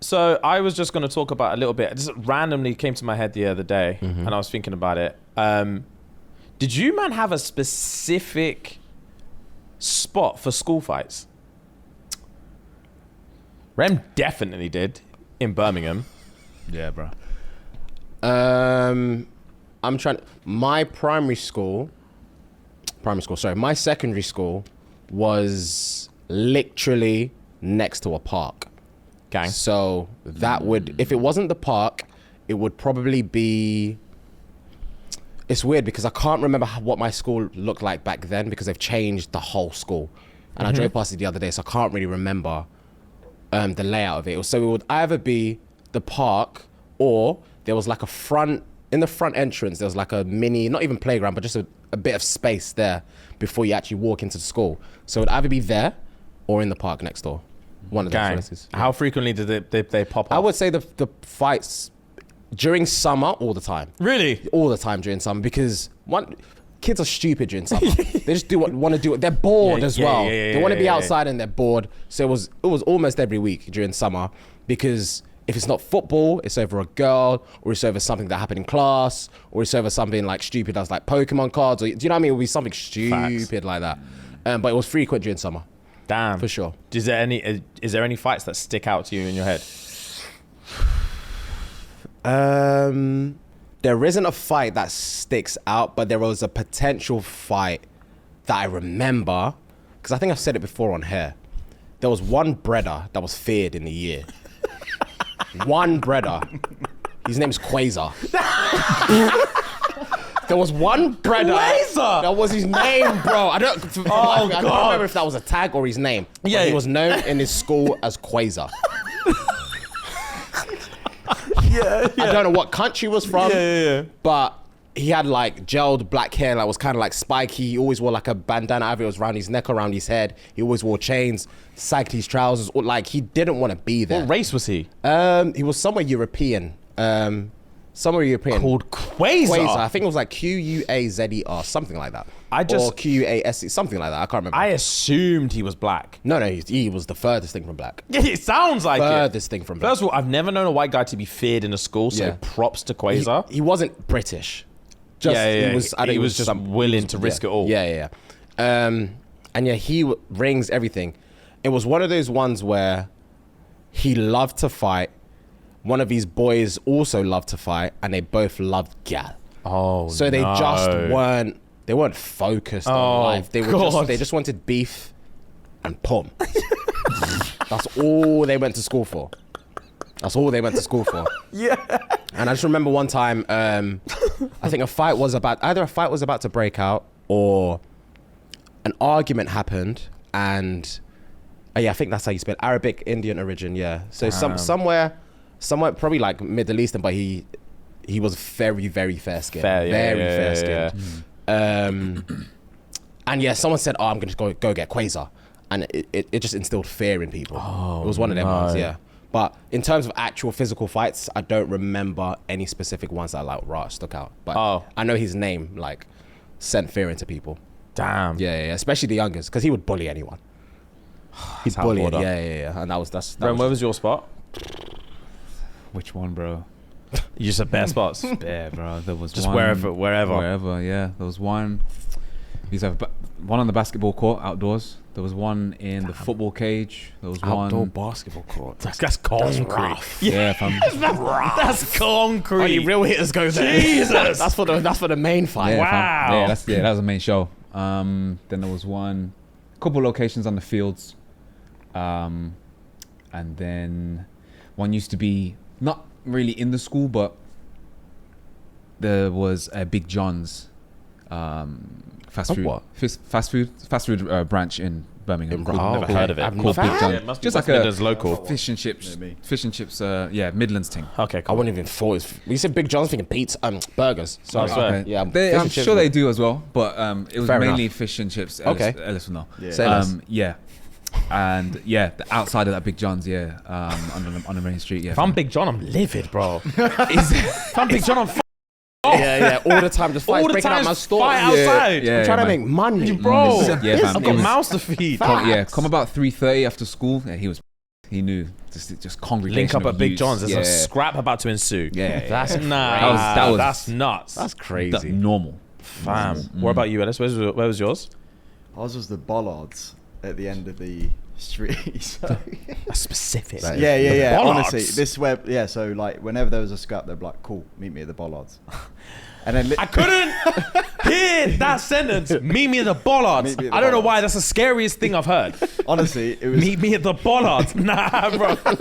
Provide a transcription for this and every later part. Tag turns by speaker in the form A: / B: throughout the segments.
A: So I was just going to talk about a little bit. It just randomly came to my head the other day, and I was thinking about it. Did you, man, have a specific spot for school fights? Rem definitely did in Birmingham.
B: Yeah, bro.
C: I'm trying. My my secondary school was literally next to a park.
A: Gang.
C: So that would, if it wasn't the park, it would probably be. It's weird because I can't remember what my school looked like back then because they've changed the whole school, and I drove past it the other day, so I can't really remember the layout of it. So it would either be the park, or there was like in the front entrance, there was like a mini, not even playground, but just a bit of space there before you actually walk into the school. So it would either be there or in the park next door. One of those places.
A: How frequently did they pop up?
C: I would say the fights during summer all the time.
A: Really?
C: All the time during summer, because kids are stupid during summer. They just do what want to do. They're bored as well. They want to be outside and they're bored. So it was almost every week during summer, because if it's not football, it's over a girl, or it's over something that happened in class, or it's over something like stupid as like Pokemon cards, or do you know what I mean? It would be something stupid like that. But it was frequent during summer.
A: Damn.
C: For sure.
A: Is there any fights that stick out to you in your head?
C: There isn't a fight that sticks out, but there was a potential fight that I remember, because I think I've said it before on here. There was one brother that was feared in the year. One brother. His name's Quasar. There was one brother.
A: Quasar?
C: That was his name, bro. I don't remember if that was a tag or his name.
A: Yeah.
C: He was known in his school as Quasar.
A: Yeah.
C: I don't know what country he was from, but he had like gelled black hair that was kind of like spiky. He always wore like a bandana, either it was around his neck or around his head. He always wore chains, sagged his trousers, or like he didn't want to be there.
A: What race was he?
C: He was somewhere European. Called
A: Quasar.
C: I think it was like Quazer, something like that. Or Quase, something like that. I can't remember.
A: I assumed he was black.
C: No, he was the furthest thing from black.
A: Yeah, it sounds like
C: Furthest thing from black.
A: First of all, I've never known a white guy to be feared in a school, so props to Quasar.
C: He wasn't British.
A: He was just willing to risk it all.
C: Yeah. And yeah, he rings everything. It was one of those ones where he loved to fight. One of his boys also loved to fight, and they both loved gal.
A: Oh,
C: so they just weren't focused on life. They just wanted beef and pom. That's all they went to school for.
A: Yeah.
C: And I just remember one time, I think either a fight was about to break out, or an argument happened, and I think that's how you spell Arabic Indian origin. Yeah. So somewhere probably like Middle Eastern, but he was very, very fair skinned. Fair skinned. And yeah, someone said, I'm gonna go get Quasar, and it just instilled fear in people. It was one of them ones, yeah. But in terms of actual physical fights, I don't remember any specific ones that like stuck out. But I know his name like sent fear into people.
A: Damn.
C: Yeah, especially the youngest, because he would bully anyone. He'd bully. Yeah. And that's
A: Ren, where was your spot?
B: Which one, bro?
A: You just said bare spots.
B: Bare, bro. There was
A: just
B: one,
A: wherever.
B: Yeah. There was one. We used to have one on the basketball court outdoors. There was one in the football cage. There was
C: outdoor
B: one
C: basketball court.
A: That's concrete.
B: Yeah, fam.
A: That's concrete.
C: Only real hitters go there.
A: Jesus.
C: that's for the main fight.
B: Yeah,
A: wow.
B: That was the main show. Then there was couple locations on the fields, and then one used to be not really in the school, but there was a Big John's fast food branch in Birmingham.
A: Never heard of it.
B: Called Big John.
A: Yeah,
B: just like a
A: local
B: fish and chips. Midlands thing.
A: Okay, cool.
C: I wouldn't even thought. You said Big John's, thinking pizza, burgers. Sorry.
A: Okay.
C: Yeah,
B: I'm sure they do as well, but it was mainly fish and chips.
C: Okay.
B: Ellis will know.
C: Yeah.
B: And yeah, the outside of that Big John's, on the main street. Yeah.
A: If I'm Big John, I'm livid, bro. If I'm Big John, I'm
C: Yeah, all the time, just
A: all the
C: breaking
A: time,
C: out my store.
A: fight outside.
C: I'm trying to make money,
A: bro.
B: Yeah, fam.
A: I've got mouths to feed.
B: Come about 3:30 after school. Yeah, he was He knew. Just congregation.
A: Link up
B: of
A: at Big
B: youths.
A: John's. There's
B: Yeah.
A: a scrap about to ensue.
B: Yeah.
C: That's
A: That's nuts.
C: That's crazy.
B: Normal.
A: Fam. What about you, Ellis? Where was yours?
D: Ours was the bollards at the end of the street. So
A: That's specific.
C: That is-
D: yeah.
A: bollards.
D: Honestly, this web. Yeah. So like, whenever there was a scrap, they'd be like, "Cool, meet me at the bollards." And then
A: I couldn't hear that sentence. Meet me at the bollards.
D: Meet me at the
A: I don't know why.
D: bollards.
A: That's the scariest thing I've heard.
D: honestly, it was.
A: Meet me at the bollards. Nah, bro.
D: 'cause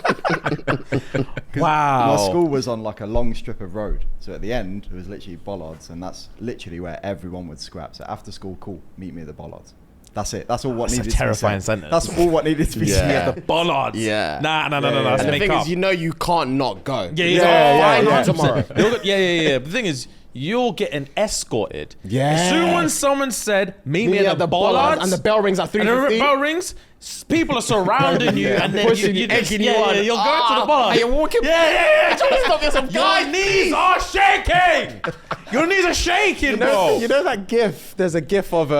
A: Wow.
D: My school was on like a long strip of road, so at the end it was literally bollards, and that's literally where everyone would scrap. So after school, cool, meet me at the bollards. That's it. That's all what
A: That's a
D: needed to be
A: terrifying
D: said.
A: sentence.
D: That's all what needed to be
C: Yeah.
D: said.
A: The bollards.
C: Yeah.
A: Nah.
D: Yeah,
A: Let's
C: And the
A: make
C: thing
A: up.
C: is, you can't not go.
A: Yeah,
D: Yeah, yeah.
C: tomorrow.
A: Yeah. The thing is, you're getting escorted.
C: Yeah.
A: As soon as someone said, meet me at the bollards,
C: and the bell rings at
A: and the
C: 3:15.
A: bell rings, people are surrounding you, and then
C: Pushing you,
A: just-
C: egging you on.
A: you're going to the
C: And
A: bollards.
C: you're walking.
A: Yeah.
C: Trying to stop yourself,
A: Your
C: guys.
A: knees are shaking. Your knees are shaking, bro.
C: You know that gif? There's a gif of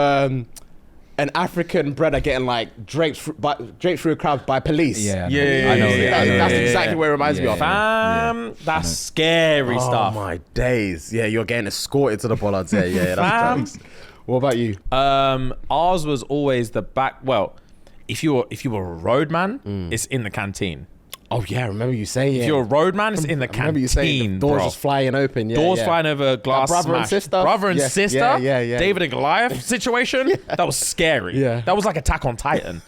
C: an African brother getting like draped through a crowd by police.
B: Yeah.
A: Yeah,
B: I know.
A: yeah,
B: it, I know
C: That's
B: it.
C: exactly what it reminds me of.
A: Fam, that's scary stuff.
C: Oh my days. Yeah, you're getting escorted to the bollards. Yeah.
A: Fam.
C: That's jokes. What about you?
A: Ours was always the back. Well, if you were a roadman, it's in the canteen.
C: Oh yeah, I remember you saying.
A: If you're a roadman, it's in the
C: I remember you saying
A: canteen,
C: the doors
A: bro.
C: just flying open. Yeah,
A: Doors
C: yeah.
A: flying over, glass
C: brother and
A: smashed.
C: sister?
A: Brother and
C: Yeah,
A: sister.
C: yeah.
A: David and Goliath situation. That was scary.
C: Yeah.
A: That was like Attack on Titan.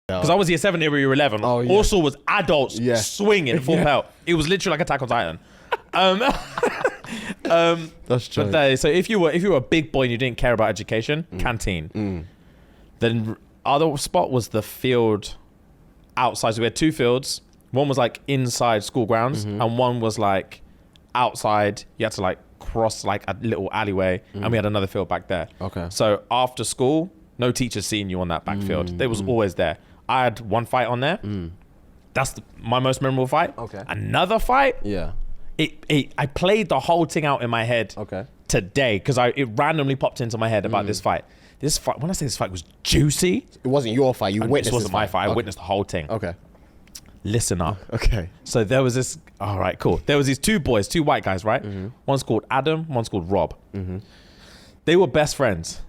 A: Because I was year 7, they were year 11.
C: Oh, yeah.
A: Also was adults
C: Yeah.
A: swinging full pelt. It was literally like Attack on Titan.
C: That's true.
A: So if you were a big boy and you didn't care about education, canteen. Then other spot was the field outside. So we had 2 fields. One was like inside school grounds, and one was like outside. You had to like cross like a little alleyway, and we had another field back there.
C: Okay.
A: So after school, no teachers seeing you on that back field. They was always there. I had one fight on there. That's my most memorable fight.
C: Okay.
A: Another fight.
C: Yeah.
A: I played the whole thing out in my head.
C: Okay.
A: Today, because it randomly popped into my head about this fight. This fight, when I say this fight was juicy,
C: It wasn't your fight. You witnessed.
A: this wasn't my fight. I
C: Okay.
A: witnessed the whole thing.
C: Okay.
A: Listen up.
C: Okay.
A: So there was this. All right, cool. There was these 2 boys, 2 white guys, right? One's called Adam. One's called Rob. They were best friends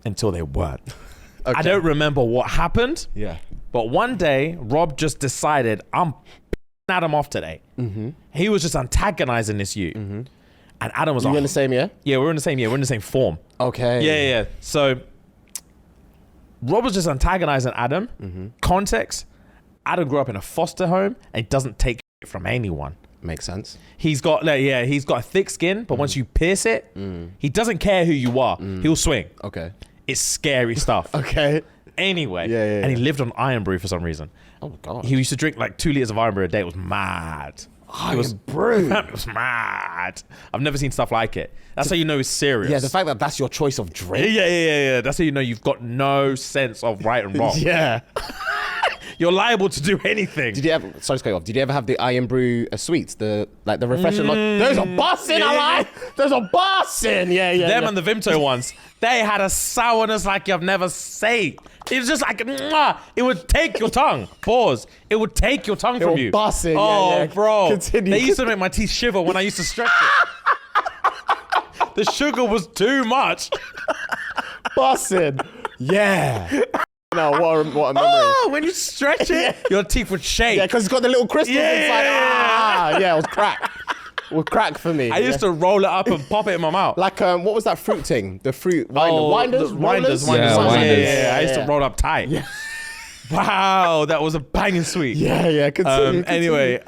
A: until they weren't. I don't remember what happened.
C: Yeah.
A: But one day, Rob just decided, I'm Adam off today. He was just antagonizing this youth. And Adam was
C: You
A: like,
C: in the same year?
A: yeah, we're in the same year. We're in the same form.
C: Okay.
A: Yeah. So Rob was just antagonizing Adam. Context, Adam grew up in a foster home and doesn't take shit from anyone.
C: Makes sense.
A: He's got he's got a thick skin, but once you pierce it, he doesn't care who you are. He'll swing.
C: Okay.
A: It's scary stuff.
C: Okay.
A: Anyway,
C: Yeah.
A: and he lived on iron brew for some reason.
C: Oh god.
A: He used to drink like 2 liters of iron brew a day. It was mad. It was
C: brew.
A: It was mad. I've never seen stuff like it. That's how you know it's serious.
C: Yeah, the fact that that's your choice of drink.
A: Yeah. That's how you know you've got no sense of right and wrong.
C: Yeah.
A: You're liable to do anything.
C: Did you ever? Sorry to cut you off. Did you ever have the iron brew sweets? The refreshing. There's a bus in. There's a bus in. Yeah.
A: Them and the Vimto ones, they had a sourness like you've never seen. It was just like, mwah, it would take your tongue. Pause. It would take your tongue from
C: would
A: you.
C: bust it,
A: Oh,
C: yeah.
A: bro.
C: Continue.
A: They used to make my teeth shiver when I used to stretch it. The sugar was too much.
C: bussin'. Yeah. No, what a memory.
A: Oh, when you stretch it, your teeth would shake.
C: Yeah, because it's got the little crystals
A: Yeah.
C: inside. Yeah, it was crack. It was crack for me.
A: I used to roll it up and pop it in my mouth.
C: Like, what was that fruit thing? The fruit winders?
A: the winders.
B: Yeah,
A: Yeah,
B: winders.
A: I used to roll up tight. Yeah. Wow, that was a banging sweet.
C: Yeah. Continue.
A: Anyway,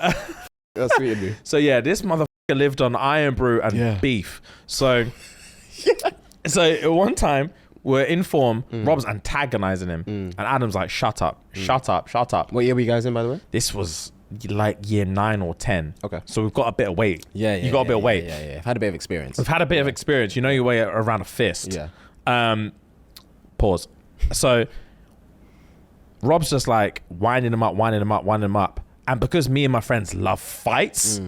C: That's sweet of me.
A: so yeah, this motherfucker lived on iron brew and beef. So, so at one time we're in form. Rob's antagonizing him, and Adam's like, "Shut up, shut up, shut up."
C: What year were you guys in, by the way?
A: This was like year 9 or 10.
C: Okay.
A: So we've got a bit of weight.
C: Yeah.
A: You got a bit of weight.
C: Yeah. I've had a bit of experience.
A: We've had a bit of experience. You know your way around a fist.
C: Yeah.
A: Pause. So Rob's just like winding him up. And because me and my friends love fights,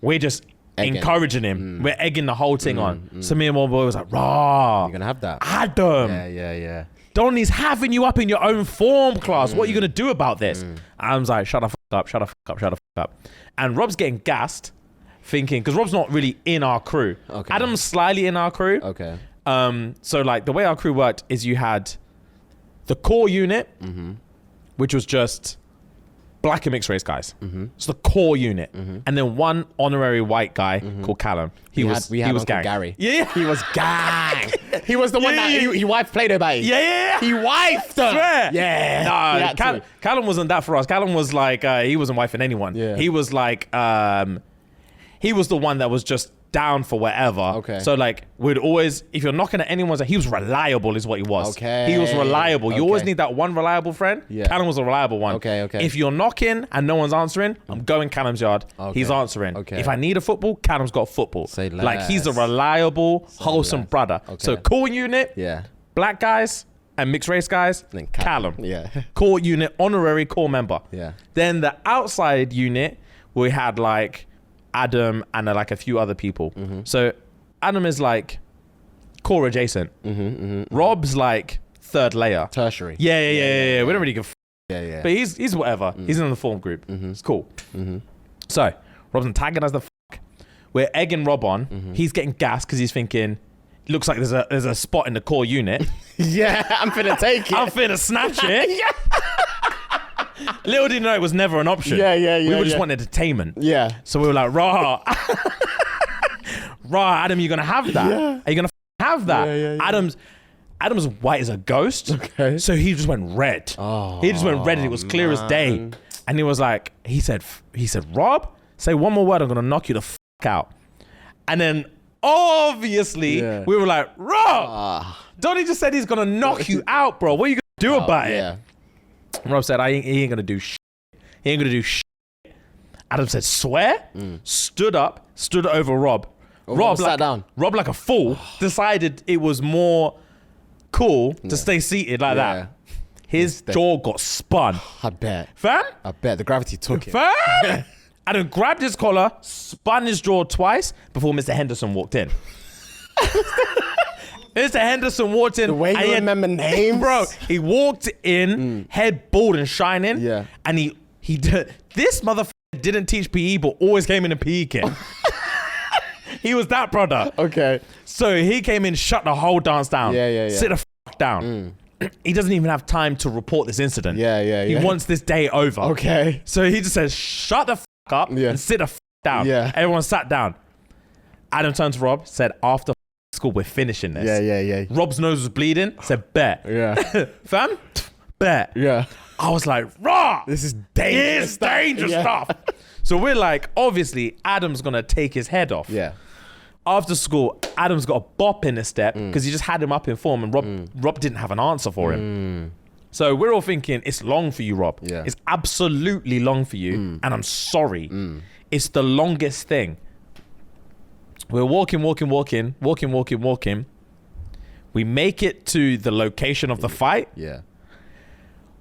A: we're just encouraging him. We're egging the whole thing on. So me and one boy was like, raw.
C: You're gonna have that.
A: Adam,
C: Yeah.
A: Donnie's having you up in your own form class. What are you going to do about this? Adam's like, shut the up, shut the fuck up, shut the fuck up. And Rob's getting gassed, thinking, because Rob's not really in our crew.
C: Okay.
A: Adam's slightly in our crew.
C: Okay.
A: So like the way our crew worked is you had the core unit, which was just black and mixed race guys. It's the core unit. And then one honorary white guy called Callum. He was
C: Uncle
A: gang.
C: Gary.
A: Yeah.
C: He was gang. He was the one that he wifed Play-Doh baby.
A: Yeah.
C: He wifed her.
A: Swear.
C: Yeah.
A: No, Callum wasn't that for us. Callum was like, he wasn't wifing anyone.
C: Yeah.
A: He was like, he was the one that was just down for whatever.
C: Okay.
A: So like, we'd always, if you're knocking at anyone's, he was reliable is what he was.
C: Okay.
A: He was reliable. You always
C: Okay.
A: need that one reliable friend.
C: Yeah.
A: Callum was a reliable one.
C: Okay.
A: If you're knocking and no one's answering, I'm going Callum's yard.
C: Okay.
A: He's answering.
C: Okay.
A: If I need a football, Callum's got football.
C: Say
A: like he's a
C: less.
A: reliable, wholesome
C: less.
A: brother.
C: Okay.
A: So core unit,
C: Yeah.
A: black guys and mixed race guys,
C: Then
A: Callum.
C: Yeah.
A: Core unit, honorary core member.
C: Yeah.
A: Then the outside unit, we had like Adam and like a few other people. So Adam is like core adjacent. Rob's like third layer.
C: Tertiary.
A: Yeah. We don't really give
C: Yeah.
A: but he's whatever. He's in the form group. It's cool. So Rob's antagonized the fuck. We're egging Rob on. He's getting gassed because he's thinking, looks like there's a spot in the core unit.
C: Yeah, I'm finna take it.
A: I'm finna snatch it. Little did you know it was never an option.
C: Yeah,
A: We were just wanting entertainment.
C: Yeah.
A: So we were like, rah. Rah, Adam, you're gonna have that.
C: Yeah.
A: Are you gonna have that?
C: Yeah.
A: Adam's white as a ghost.
C: Okay.
A: So he just went red.
C: Oh,
A: He just went red and it was clear as day. And he was like, he said, Rob, say one more word, I'm gonna knock you the fuck out. And then obviously we were like, Rob, Donnie just said he's gonna knock you out, bro. What are you gonna do about it? Rob said, he ain't gonna do shit. He ain't gonna do shit. Adam said, swear? Stood over Rob. Rob
C: sat down.
A: Rob, like a fool, decided it was more cool to stay seated like that. His jaw got spun.
C: I bet.
A: Fam?
C: I bet the gravity took it.
A: Fam? Adam grabbed his collar, spun his jaw twice before Mr. Henderson walked in. Mr. Henderson walked in.
C: The way you remember names,
A: bro. He walked in, head bald and shining.
C: Yeah.
A: And he did. This motherfucker didn't teach PE, but always came in a PE kit. He was that brother.
C: Okay.
A: So he came in, shut the whole dance down.
C: Yeah.
A: Sit the fuck down. He doesn't even have time to report this incident.
C: Yeah.
A: He wants this day over.
C: Okay.
A: So he just says, shut the fuck up and sit the fuck down.
C: Yeah.
A: Everyone sat down. Adam turned to Rob, said, after school, we're finishing this.
C: Yeah.
A: Rob's nose was bleeding, said, bet.
C: Yeah.
A: Fam? Bet.
C: Yeah.
A: I was like, raw.
C: This is dangerous.
A: It's dangerous stuff. So we're like, obviously, Adam's going to take his head off.
C: Yeah.
A: After school, Adam's got a bop in his step because he just had him up in form and Rob didn't have an answer for him. So we're all thinking, it's long for you, Rob.
C: Yeah.
A: It's absolutely long for you. And I'm sorry. It's the longest thing. We're walking. We make it to the location of the fight.
C: Yeah.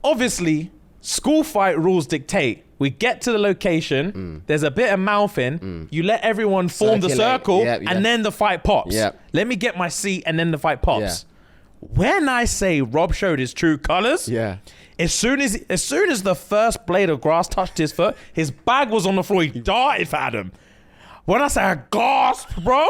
A: Obviously, school fight rules dictate. We get to the location. There's a bit of mouthing. You let everyone form the
C: Circulate.
A: circle,
C: Yeah.
A: and then the fight pops.
C: Yeah.
A: Let me get my seat, and then the fight pops.
C: Yeah.
A: When I say Rob showed his true colors,
C: Yeah.
A: as soon as the first blade of grass touched his foot, his bag was on the floor. He darted for Adam. When I say I gasped, bro,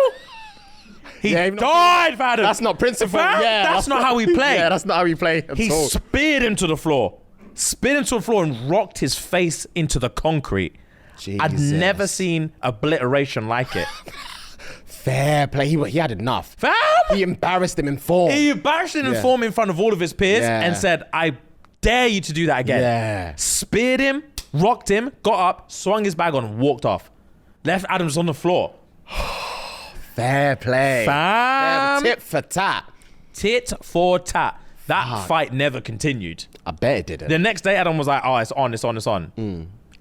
A: he died for Adam.
C: That's not principle.
A: Fam,
C: Yeah.
A: that's not how we play.
C: Yeah, that's not how we play at
A: He
C: all.
A: speared him to the floor. And rocked his face into the concrete. I'd
C: Jesus.
A: never seen obliteration like it.
C: Fair play. He had enough.
A: Fam!
C: He embarrassed him in form.
A: He embarrassed him in form in front of all of his peers
C: Yeah.
A: and said, I dare you to do that again.
C: Yeah.
A: Speared him, rocked him, got up, swung his bag on and walked off. Left Adams on the floor.
C: Fair play.
A: Fam!
C: Tip for tat.
A: Tit for tat. That fight never continued.
C: I bet it didn't.
A: The next day, Adam was like, oh, it's on.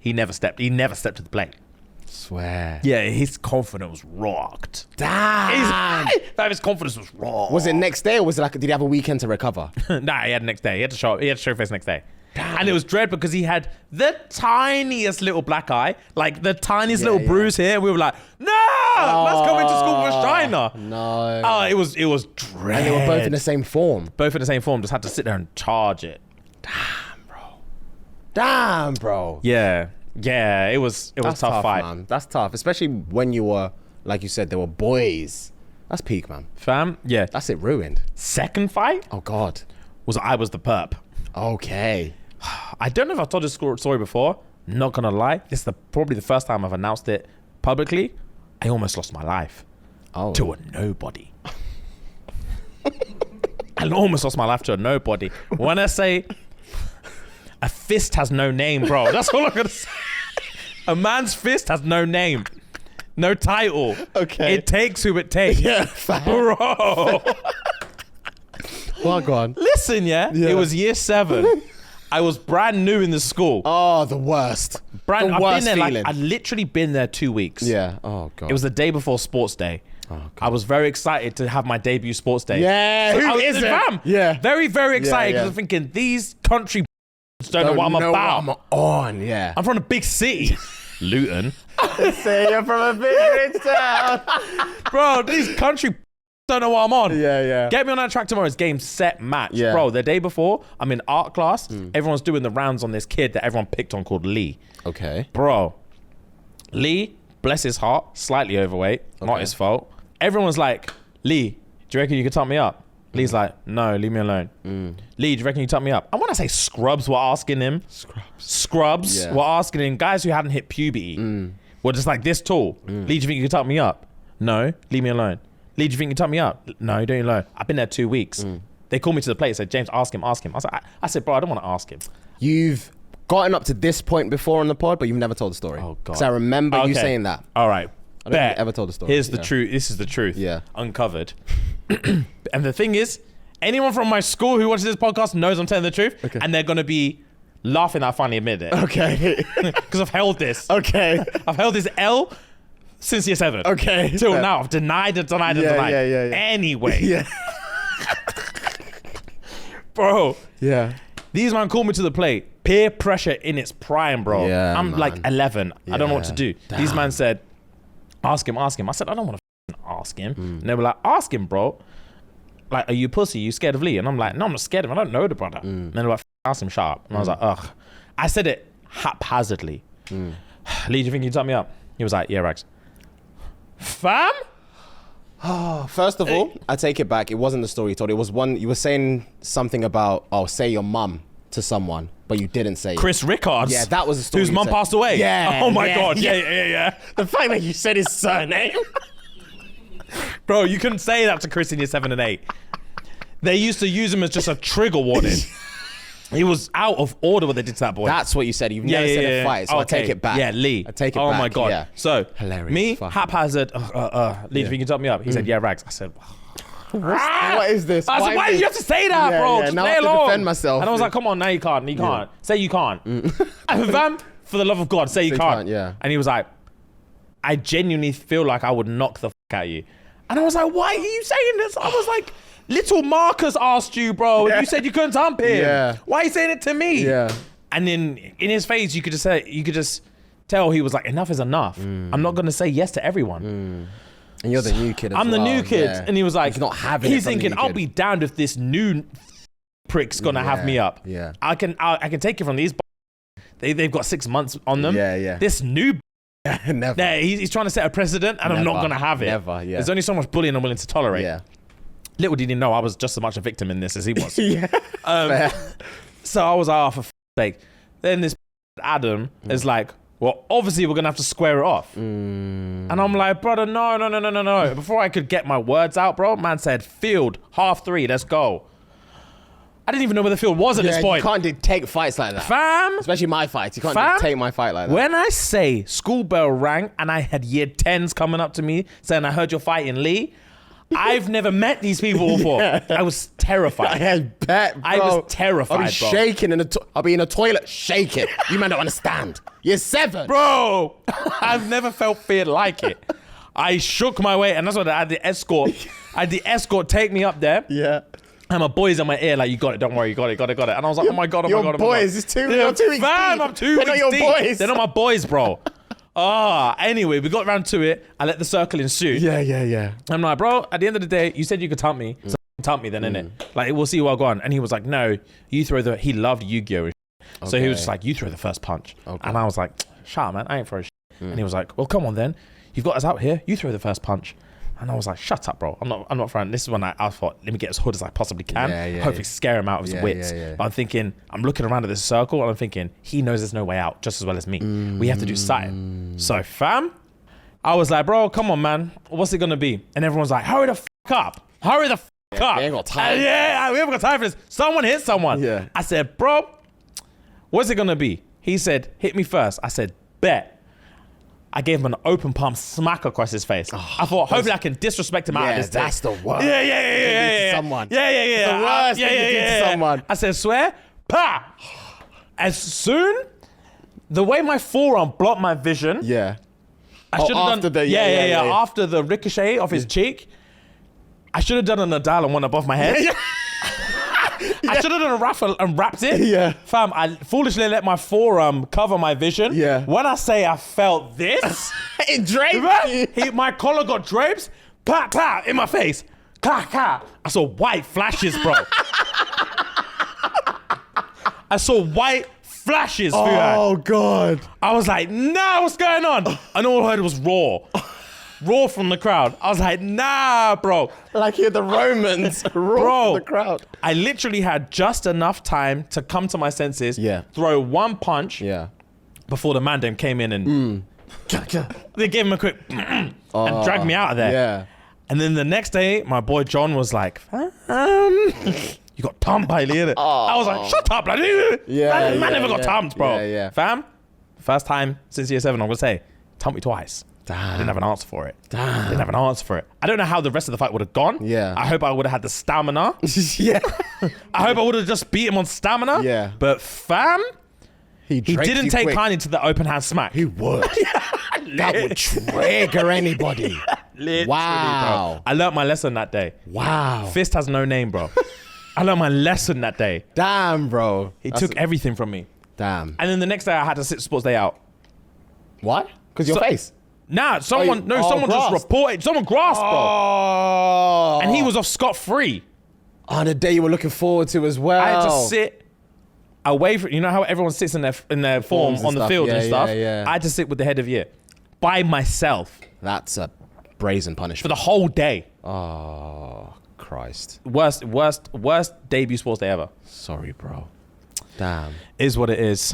A: He never stepped to the plate.
C: Swear.
A: Yeah, his confidence was rocked.
C: Damn.
A: His confidence was rocked.
C: Was it next day or was it like, did he have a weekend to recover?
A: Nah, he had the next day. He had to show face next day. Damn. And it was dread because he had the tiniest little black eye, like the tiniest little bruise here. We were like, no, let's go into school with China.
C: No.
A: Oh, it was dread.
C: And they were both in the same form.
A: Both in the same form, just had to sit there and charge it.
C: Damn, bro.
A: Yeah. Yeah, it was a tough fight.
C: man. That's tough, especially when you were, like you said, there were boys. That's peak, man.
A: Fam, yeah.
C: That's it ruined.
A: Second fight
C: Oh God.
A: I was the perp.
C: Okay.
A: I don't know if I've told this story before. Not gonna lie, this is probably the first time I've announced it publicly. I almost lost my life to a nobody. I almost lost my life to a nobody. When I say a fist has no name, bro, that's all I'm gonna say. A man's fist has no name, no title.
C: Okay.
A: It takes who it takes.
C: Yeah,
A: bro.
C: Well, go on.
A: Listen, yeah, it was year 7. I was brand new in the school.
C: Oh, the worst.
A: I've been
C: worst
A: there
C: feeling.
A: I'd literally been there 2 weeks.
C: Yeah. Oh God.
A: It was the day before sports day.
C: Oh, God.
A: I was very excited to have my debut sports day.
C: Yeah. Who isn't?
A: Fam,
C: Yeah.
A: Very, very excited because
C: yeah.
A: I'm thinking these country don't know what I'm about.
C: What I'm on. Yeah.
A: I'm from a big city, Luton.
C: Say you're from a big rich town.
A: Bro, these country don't know what I'm on.
C: Yeah.
A: Get me on that track tomorrow. It's game, set, match.
C: Yeah.
A: Bro, the day before, I'm in art class. Everyone's doing the rounds on this kid that everyone picked on called Lee.
C: Okay.
A: Bro, Lee, bless his heart, slightly overweight, not his fault. Everyone's like, Lee, do you reckon you could tuck me up? Lee's like, no, leave me alone. Lee, do you reckon you tuck me up? And when I say scrubs were asking him, scrubs
C: Yeah.
A: were asking him, guys who hadn't hit puberty were just like this tall. Lee, do you think you could tuck me up? No, leave me alone. Lee, do you think you can tuck me up? No, don't you alone. I've been there 2 weeks. They called me to the plate and said, James, ask him. I said, bro, I don't want to ask him.
C: You've gotten up to this point before on the pod, but you've never told the story.
A: Oh, God.
C: Because I remember you
A: Okay.
C: saying that.
A: All right.
C: I don't think you ever told the story.
A: Here's the
C: Yeah.
A: truth. This is the truth.
C: Yeah.
A: Uncovered. And the thing is, anyone from my school who watches this podcast knows I'm telling the truth.
C: Okay.
A: And they're going to be laughing that I finally admit it.
C: Okay.
A: Because I've held this.
C: Okay.
A: I've held this L since year 7.
C: Okay.
A: Till
C: Fair.
A: now. I've denied it, denied it,
C: Yeah,
A: denied.
C: yeah.
A: Anyway.
C: Yeah.
A: Bro,
C: Yeah.
A: these man called me to the plate. Peer pressure in its prime, bro.
C: Yeah,
A: I'm
C: man.
A: like 11. I don't know what to do.
C: Yeah.
A: These
C: Damn.
A: man said, ask him. I said, I don't want to ask him. And they were like, ask him, bro. Like, are you pussy? You scared of Lee? And I'm like, no, I'm not scared of him. I don't know the brother. And they were like, ask him sharp. And I was like, ugh. I said it haphazardly. Lee, do you think you can tuck me up? He was like, yeah, Rags. Fam?
C: First of all, I take it back. It wasn't the story you told. It was one, you were saying something about, say your mum to someone, but you didn't say it.
A: Chris Rickards.
C: Yeah, that was the story
A: Whose
C: you
A: mum
C: said.
A: passed away.
C: Yeah.
A: Oh my
C: yeah,
A: God.
C: yeah.
A: Yeah.
C: The fact that you said his surname.
A: Bro, you couldn't say that to Chris in year 7 and 8. They used to use him as just a trigger warning. He was out of order what they did to that boy.
C: That's what you said. You've never said a fight, so I take it back.
A: Yeah, Lee.
C: I take it
A: oh
C: back.
A: my God.
C: Yeah.
A: So,
C: Hilarious.
A: me,
C: Fucking-
A: haphazard, Lee, do you think you can tuck me up? He said, yeah, Rags. I said,
C: What is this?
A: I said, why did you have to say that,
C: Yeah,
A: bro?
C: yeah,
A: Just
C: now I
A: play
C: have to
A: along.
C: defend myself.
A: And I was like, come on, now you can't. You can't. Say you can't. Fam, for the love of God, say you can't.
C: Yeah.
A: And he was like, I genuinely feel like I would knock the out of you. And I was like, why are you saying this? I was like, little Marcus asked you, bro. And you said you couldn't hump him.
C: Yeah.
A: Why are you saying it to me?
C: Yeah.
A: And then in his face, you could just tell he was like, enough is enough. I'm not gonna say yes to everyone.
C: And you're the new kid as
A: I'm the
C: well.
A: new kid.
C: Yeah.
A: And he was like,
C: He's not having it
A: he's
C: from the
A: thinking,
C: new
A: I'll
C: kid.
A: be damned if this new prick's gonna have me up.
C: Yeah.
A: I can take it from these. They've got 6 months on them.
C: Yeah.
A: This new,
C: Never.
A: he's trying to set a precedent, and I'm not
C: Never.
A: gonna have it.
C: Never, yeah.
A: There's only so much bullying I'm willing to tolerate.
C: Yeah.
A: Little did he know I was just as much a victim in this as he was.
C: Yeah. Fair.
A: So I was like, oh, for sake. Then this Adam is like, well, obviously we're gonna have to square it off. And I'm like, brother, no. Before I could get my words out, bro, man said, field, 3:30, let's go. I didn't even know where the field was at this point.
C: You can't dictate fights like that.
A: Fam,
C: Especially my fights. You can't
A: Fam?
C: dictate my fight like that.
A: when I say school bell rang and I had year 10s coming up to me saying, I heard you're fighting Lee, I've never met these people before. I was terrified.
C: I bet, bro.
A: I was terrified,
C: I'll be
A: bro.
C: shaking I'll be in a toilet shaking. You man don't understand. You're 7.
A: Bro, I've never felt fear like it. I shook my way, and that's what I had the escort. I had the escort take me up there.
C: Yeah.
A: And my boys in my ear, like, you got it, don't worry, you got it. And I was like, oh my God, oh my
C: Your
A: God, oh my God.
C: boys, it's two- you're 2 weeks
A: Fam,
C: deep.
A: I'm 2
C: They're
A: weeks
C: not your
A: deep.
C: boys.
A: They're not my boys, bro. Anyway, we got round to it. I let the circle ensue.
C: Yeah.
A: I'm like, bro, at the end of the day, you said you could tump me. So tump me then, innit? Like, we'll see what I go on. And he was like, no, you throw he loved Yu-Gi-Oh! So he was just like, you throw the first punch.
C: Okay.
A: And I was like, shut up, man. I ain't for a shit. And he was like, well, come on then. You've got us out here. You throw the first punch. And I was like, shut up, bro. I'm not throwing. This is when I thought, let me get as hood as I possibly can. Hopefully scare him out of his wits. But I'm thinking, I'm looking around at this circle and I'm thinking, he knows there's no way out just as well as me. We have to do something. So fam, I was like, bro, come on, man. What's it going to be? And everyone's like, hurry the fuck up. Hurry the fuck up.
C: We ain't got time.
A: We haven't got time for this. Someone hit someone.
C: Yeah.
A: I said, bro, what's it going to be? He said, hit me first. I said, bet. I gave him an open palm smack across his face. I thought, hopefully I can disrespect him out of this thing.
C: That's the worst.
A: Yeah.
C: Someone.
A: Yeah.
C: It's the worst thing you did to someone.
A: I said, swear, pa. As soon, the way my forearm blocked my vision.
C: Yeah.
A: I should have done. After the ricochet off his cheek, I should have done a Nadal and one above my head. I should have done a raffle and wrapped it.
C: Yeah.
A: Fam, I foolishly let my forearm cover my vision.
C: Yeah.
A: When I say I felt this,
C: It draped.
A: my collar got drapes. Pa, in my face. Ka. I saw white flashes, bro. I saw white flashes.
C: Oh God.
A: I was like, nah, what's going on? And all I heard was roar from the crowd. I was like, nah, bro.
C: Like here the Romans roar
A: Bro,
C: from the crowd.
A: I literally had just enough time to come to my senses, throw one punch before the man them came in and they gave him a quick and dragged me out of there.
C: Yeah.
A: And then the next day, my boy John was like, you got thumped by Leon. I was like, shut up, bloody. Man never got thumped, bro.
C: Yeah.
A: Fam, first time since year 7, I'm going to say, thumped me twice.
C: Damn.
A: I didn't have an answer for it. I don't know how the rest of the fight would have gone.
C: Yeah.
A: I hope I would have had the stamina.
C: Yeah.
A: I hope I would have just beat him on stamina.
C: Yeah.
A: But fam, he
C: draped
A: didn't
C: you
A: take
C: quick.
A: kindly to the open hand smack.
C: He would. That would trigger anybody.
A: Literally,
C: Wow.
A: bro. I learned my lesson that day.
C: Wow.
A: Fist has no name, bro. I learned my lesson that day.
C: Damn, bro.
A: He took everything from me.
C: Damn.
A: And then the next day I had to sit sports day out.
C: What? Because your face?
A: Nah, someone
C: grasped.
A: just reported. Someone grasped, bro.
C: Oh.
A: And he was off scot-free.
C: On a day you were looking forward to as well.
A: I had to sit away from, you know how everyone sits in their form
C: and
A: on the
C: stuff.
A: field
C: Yeah,
A: and stuff?
C: yeah.
A: I had to sit with the head of year by myself
C: That's a brazen
A: for
C: punishment.
A: the whole day.
C: Oh, Christ.
A: Worst debut sports day ever.
C: Sorry, bro. Damn.
A: Is what it is.